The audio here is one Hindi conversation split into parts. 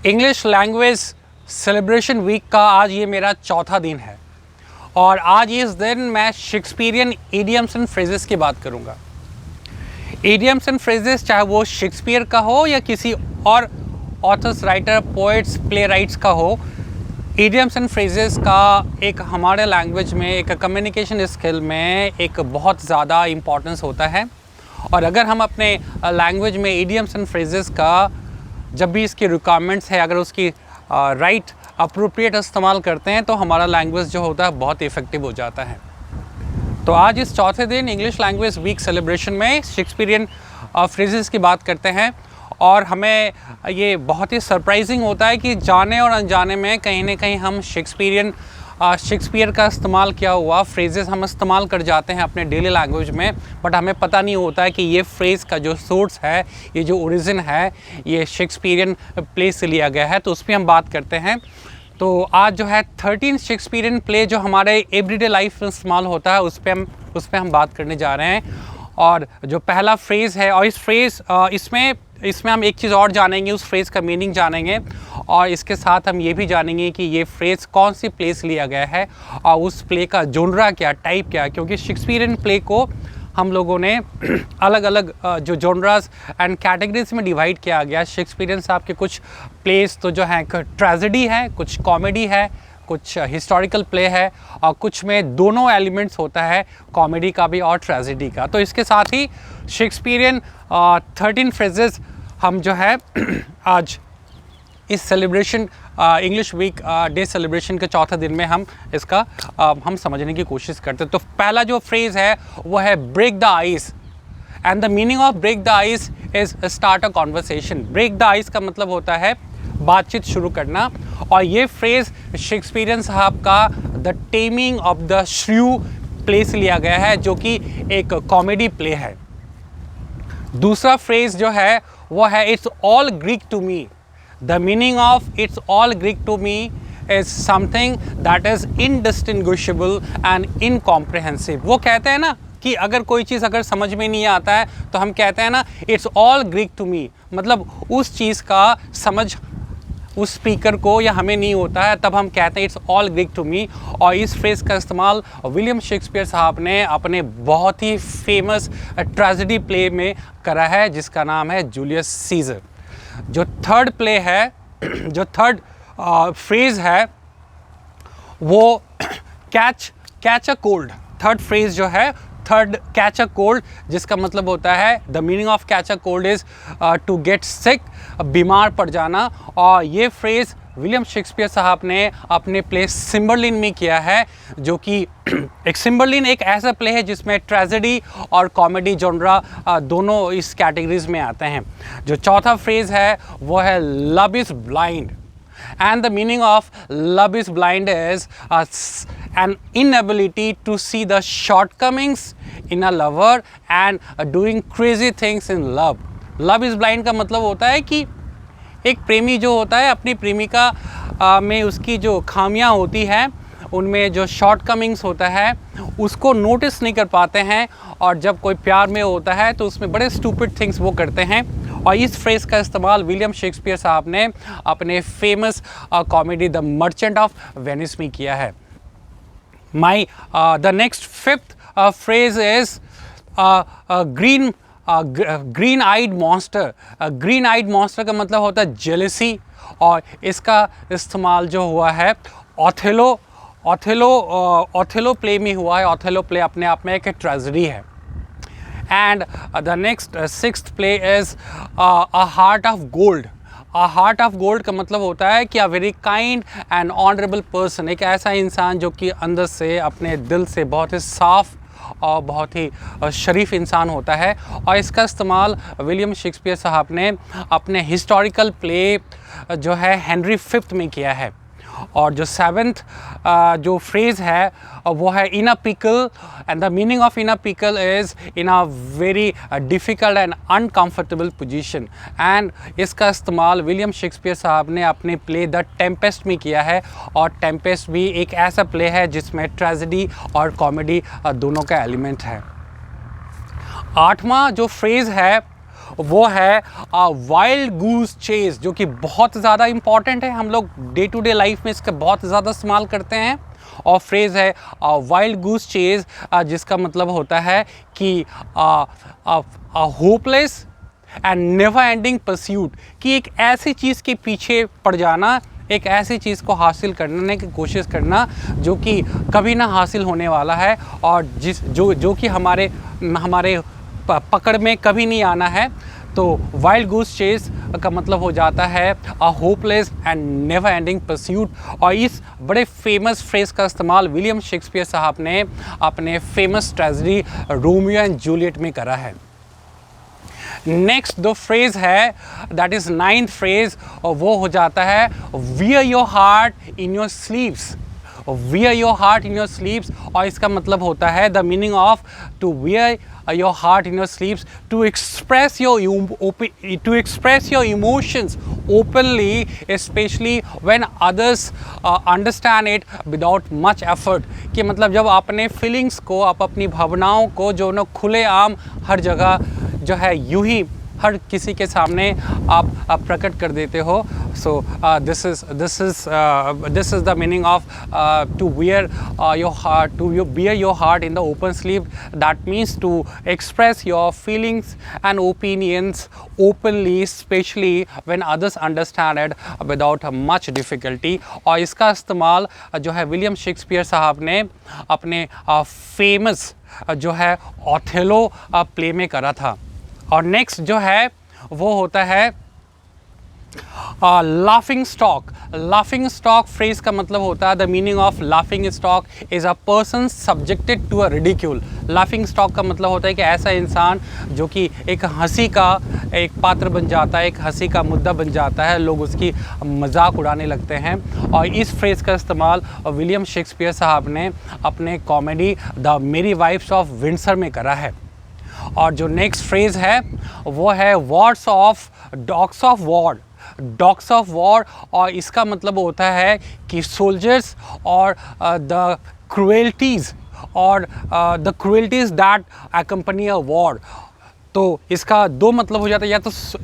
इंग्लिश लैंग्वेज सेलिब्रेशन वीक का आज ये मेरा चौथा दिन है और आज इस दिन मैं शेक्सपियरियन इडियम्स एंड फ्रेजेस की बात करूँगा। इडियम्स एंड फ्रेजेस चाहे वो शेक्सपियर का हो या किसी और authors, writer, poets, play rights का हो, इडियम्स एंड फ्रेजेस का एक हमारे लैंग्वेज में, एक कम्युनिकेशन स्किल में एक बहुत ज़्यादा इम्पोर्टेंस होता है। और अगर हम अपने लैंग्वेज में इडियम्स एंड फ्रेजेस का जब भी इसकी रिक्वायरमेंट्स है, अगर उसकी राइट अप्रोप्रिएट इस्तेमाल करते हैं तो हमारा लैंग्वेज जो होता है बहुत इफ़ेक्टिव हो जाता है। तो आज इस चौथे दिन इंग्लिश लैंग्वेज वीक सेलिब्रेशन में शेक्सपियरियन फ्रेजेस की बात करते हैं और हमें ये बहुत ही सरप्राइजिंग होता है कि जाने और अनजाने में कहीं ना कहीं हम शेक्सपियर का इस्तेमाल किया हुआ फ्रेजेस हम इस्तेमाल कर जाते हैं अपने डेली लैंग्वेज में, बट हमें पता नहीं होता है कि ये फ्रेज़ का जो सोर्स है, ये जो ओरिजिन है, ये शेक्सपियरियन प्ले से लिया गया है। तो उस पर हम बात करते हैं। तो आज जो है 13 शेक्सपियरियन प्ले जो हमारे एवरीडे लाइफ में इस्तेमाल होता है उस पर हम बात करने जा रहे हैं। और जो पहला फ्रेज़ है, और इस फ्रेज़ इसमें हम एक चीज़ और जानेंगे, उस फ्रेज़ का मीनिंग जानेंगे और इसके साथ हम ये भी जानेंगे कि ये फ्रेज़ कौन सी प्ले से लिया गया है और उस प्ले का जोनरा क्या, टाइप क्या, क्योंकि शेक्सपियरियन प्ले को हम लोगों ने अलग अलग जो जोनरास एंड कैटेगरीज में डिवाइड किया गया। शेक्सपियरियन साहब के कुछ प्लेस तो जो हैं ट्रेजेडी है, कुछ कॉमेडी है, कुछ हिस्टोरिकल प्ले है और कुछ में दोनों एलिमेंट्स होता है, कॉमेडी का भी और ट्रेजेडी का। तो इसके साथ ही शेक्सपियरियन 13 फ्रेजेस हम जो है आज इस celebration English weak day celebration के चौथे दिन में हम इसका हम समझने की कोशिश करते हैं। तो पहला जो फ्रेज़ है वो है break the ice, and the meaning of break the ice is start a conversation. Break the ice का मतलब होता है बातचीत शुरू करना और ये फ्रेज़ शेक्सपियरियन साहब का द टेमिंग ऑफ द श्रू प्ले से लिया गया है, जो कि एक कॉमेडी प्ले है। दूसरा फ्रेज़ जो है वो है it's all Greek to me. The meaning of it's all Greek to me is something that is indistinguishable and incomprehensive. वो कहते हैं ना कि अगर कोई चीज़ अगर समझ में नहीं आता है तो हम कहते हैं ना it's all Greek to me, मतलब उस चीज़ का समझ उस स्पीकर को या हमें नहीं होता है, तब हम कहते हैं it's all Greek to me. और इस फ्रेज़ का इस्तेमाल विलियम शेक्सपियर साहब ने अपने बहुत ही फेमस ट्रेजेडी प्ले में करा है जिसका नाम है जूलियस सीजर। जो थर्ड प्ले है, जो थर्ड फ्रेज़ है वो catch a cold. Third phrase जो है थर्ड कैच अ कोल्ड, जिसका मतलब होता है the meaning of catch a cold is to get sick, बीमार पड़ जाना। और ये फ्रेज़ विलियम शेक्सपियर साहब ने अपने प्ले सिम्बरलिन में किया है, जो कि एक सिम्बरलिन एक ऐसा प्ले है जिसमें ट्रेजेडी और कॉमेडी जॉनरा दोनों इस कैटेगरीज में आते हैं। जो चौथा फ्रेज़ है वो है love is blind, and the meaning of love is blind is an inability to see the shortcomings in a lover and doing crazy things in love. Love is blind का मतलब होता है कि एक प्रेमी जो होता है अपनी प्रेमिका में उसकी जो खामियां होती हैं, उनमें जो शॉर्टकमिंग्स होता है उसको नोटिस नहीं कर पाते हैं, और जब कोई प्यार में होता है तो उसमें बड़े स्टूपिड थिंग्स वो करते हैं। और इस फ्रेज़ का इस्तेमाल विलियम शेक्सपियर साहब ने अपने famous comedy the Merchant of Venice में किया है। The next fifth phrase is green eyed monster. Green eyed monster का मतलब होता है जेलसी, और इसका इस्तेमाल जो हुआ है ओथेलो प्ले में हुआ है। ओथेलो प्ले अपने आप में एक ट्रेजेडी है। And the next sixth play is a heart of gold. A heart of gold का मतलब होता है कि a very kind and honorable person, एक ऐसा इंसान जो कि अंदर से अपने दिल से बहुत ही साफ और बहुत ही शरीफ इंसान होता है। और इसका इस्तेमाल विलियम शेक्सपियर साहब ने अपने हिस्टोरिकल प्ले जो है हेनरी फिफ्थ में किया है। और जो सेवेंथ जो फ्रेज़ है वो है in a pickle, and the meaning of in a pickle is in a very difficult and uncomfortable position. And इसका इस्तेमाल विलियम शेक्सपियर साहब ने अपने प्ले द टेम्पेस्ट में किया है, और टेम्पेस्ट भी एक ऐसा प्ले है जिसमें ट्रेजेडी और कॉमेडी दोनों का एलिमेंट है। आठवां जो फ्रेज़ है वो है वाइल्ड गूस चेज, जो कि बहुत ज़्यादा इम्पॉर्टेंट है। हम लोग डे टू डे लाइफ में इसका बहुत ज़्यादा इस्तेमाल करते हैं। और फ्रेज़ है वाइल्ड गूस चेज, जिसका मतलब होता है कि hopeless and never ending pursuit, कि एक ऐसी चीज़ के पीछे पड़ जाना, एक ऐसी चीज़ को हासिल करने की कोशिश करना जो कि कभी ना हासिल होने वाला है, और जो कि हमारे पकड़ में कभी नहीं आना है। तो वाइल्ड गूस चेज का मतलब हो जाता है अ hopeless and never ending pursuit. और इस बड़े फेमस फ्रेज़ का इस्तेमाल विलियम शेक्सपियर साहब ने अपने famous tragedy Romeo and Juliet में करा है। नेक्स्ट दो फ्रेज है, दैट इज 9th फ्रेज, और वो हो जाता है wear your heart in your sleeves. Wear your heart in your sleeves, और इसका मतलब होता है the meaning of to wear your heart in your sleeves, to express your emotions openly, especially when others understand it without much effort। कि मतलब जब अपने फीलिंग्स को, आप अपनी भावनाओं को जो न खुले आम हर जगह जो है यूं ही हर किसी के सामने आप प्रकट कर देते हो। So this is the meaning of to wear your heart, bear your heart in the open sleeve. That means to express your feelings and opinions openly, especially when others understand it without much difficulty। और इसका इस्तेमाल जो है विलियम शेक्सपियर साहब ने अपने फेमस जो है ओथेलो प्ले में करा था। और नेक्स्ट जो है वो होता है laughing stock. Laughing stock phrase का मतलब होता है the meaning of laughing stock is a person subjected to a ridicule. Laughing stock का मतलब होता है कि ऐसा इंसान जो कि एक हंसी का एक पात्र बन जाता है, एक हंसी का मुद्दा बन जाता है, लोग उसकी मजाक उड़ाने लगते हैं। और इस फ्रेज का इस्तेमाल विलियम शेक्सपियर साहब ने अपने कॉमेडी द मेरी वाइफ्स ऑफ विंडसर में करा है। और जो नेक्स्ट फ्रेज है वो है words of dogs of war. Dogs of war, और इसका मतलब होता है कि सोल्जर्स और द क्रुएल्टीज़ और the cruelties that accompany a war. तो इसका दो मतलब हो जाता है,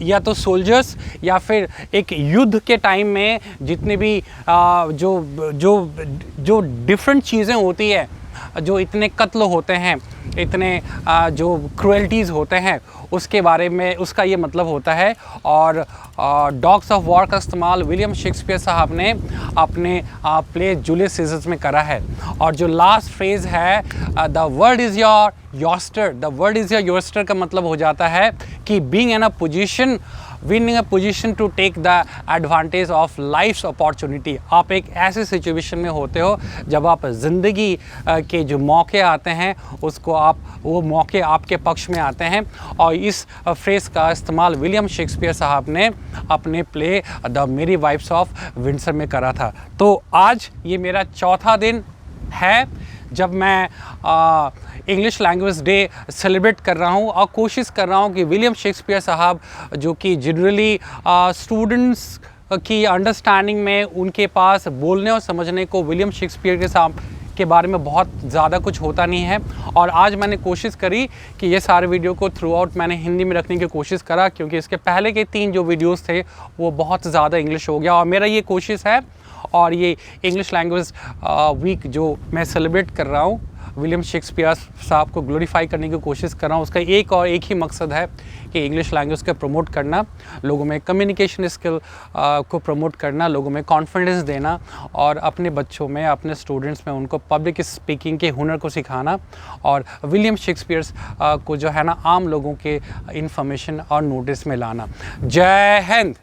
या तो सोल्जर्स, या फिर एक युद्ध के टाइम में जितने भी जो डिफरेंट चीज़ें होती है, जो इतने कत्ल होते हैं, इतने जो क्रुएल्टीज़ होते हैं, उसके बारे में उसका ये मतलब होता है। और डॉग्स ऑफ वॉर का इस्तेमाल विलियम शेक्सपियर साहब ने अपने प्ले जूलियस सीजर्स में करा है। और जो लास्ट फ्रेज है the world is your oyster. The world is your oyster का मतलब हो जाता है कि being in a position, winning a position to take the advantage of life's opportunity. आप एक ऐसे सिचुएशन में होते हो जब आप ज़िंदगी के जो मौके आते हैं उसको वो मौके आपके पक्ष में आते हैं। और इस फ्रेज़ का इस्तेमाल विलियम शेक्सपियर साहब ने अपने प्ले द मेरी वाइफ्स ऑफ विंडसर में करा था। तो आज ये मेरा चौथा दिन है जब मैं इंग्लिश लैंग्वेज डे सेलिब्रेट कर रहा हूँ, और कोशिश कर रहा हूँ कि विलियम शेक्सपियर साहब जो कि जनरली स्टूडेंट्स की अंडरस्टैंडिंग में उनके पास बोलने और समझने को विलियम शेक्सपियर के बारे में बहुत ज़्यादा कुछ होता नहीं है। और आज मैंने कोशिश करी कि ये सारे वीडियो को थ्रू आउट मैंने हिंदी में रखने की कोशिश करा, क्योंकि इसके पहले के 3 जो वीडियोस थे वो बहुत ज़्यादा इंग्लिश हो गया। और मेरा ये कोशिश है, और ये इंग्लिश लैंग्वेज वीक जो मैं सेलिब्रेट कर रहा हूँ, विलियम शेक्सपियर साहब को ग्लोरीफाई करने की कोशिश कर रहा हूँ। उसका एक ही मकसद है कि इंग्लिश लैंग्वेज को प्रमोट करना, लोगों में कम्युनिकेशन स्किल को प्रमोट करना, लोगों में कॉन्फिडेंस देना, और अपने बच्चों में, अपने स्टूडेंट्स में उनको पब्लिक स्पीकिंग के हुनर को सिखाना, और विलियम शेक्सपियर को जो है ना आम लोगों के इंफॉर्मेशन और नोटिस में लाना। जय हिंद।